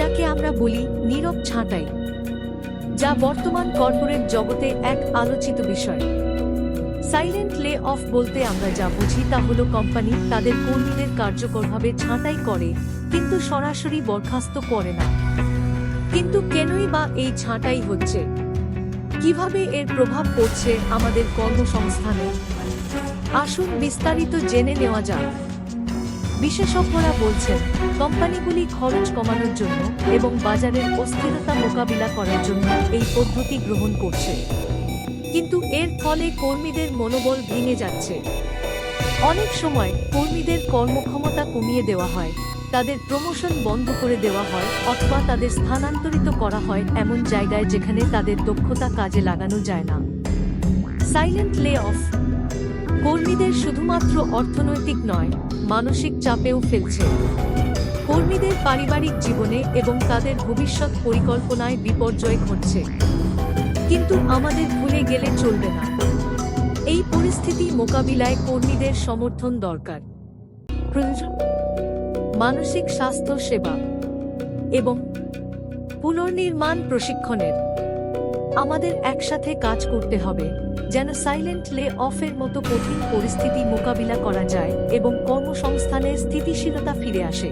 যাকে আমরা বলি নীরব ছাঁটাই, যা বর্তমান কর্পোরেট জগতে এক আলোচিত বিষয়। সাইলেন্ট লে অফ বলতে আমরা যা বুঝি তা হল কোম্পানি তাদের কর্মীদের কার্যকরভাবে ছাঁটাই করে কিন্তু সরাসরি বরখাস্ত করে না। কিন্তু কেনই বা এই ছাঁটাই হচ্ছে, কিভাবে এর প্রভাব পড়ছে আমাদের কর্মসংস্থানে? আসুন বিস্তারিত জেনে নেওয়া যাক। বিশেষজ্ঞরা বলছেন কোম্পানিগুলি খরচ কমানোর জন্য এবং বাজারের অস্থিরতা মোকাবিলা করার জন্য এই পদ্ধতি গ্রহণ করছে, কিন্তু এর ফলে কর্মীদের মনোবল ভেঙে যাচ্ছে। অনেক সময় কর্মীদের কর্মক্ষমতা কমিয়ে দেওয়া হয়, তাদের প্রমোশন বন্ধ করে দেওয়া হয় অথবা তাদের স্থানান্তরিত করা হয় এমন জায়গায় যেখানে তাদের দক্ষতা কাজে লাগানো যায় না। সাইলেন্ট লে অফ কর্মীদের শুধুমাত্র অর্থনৈতিক নয়, মানসিক চাপেও ফেলছে। কর্মীদের পারিবারিক জীবনে এবং তাদের ভবিষ্যৎ পরিকল্পনায় বিপর্যয় ঘটছে। কিন্তু আমাদের ভুলে গেলে চলবে না, এই পরিস্থিতি মোকাবিলায় কর্মীদের সমর্থন দরকার। মানসিক স্বাস্থ্য সেবা এবং পুনর্নির্মাণ প্রশিক্ষণের আমাদের একসাথে কাজ করতে হবে যেন সাইলেন্ট লে অফের মতো কঠিন পরিস্থিতি মোকাবিলা করা যায় এবং কর্মসংস্থানে স্থিতিশীলতা ফিরে আসে।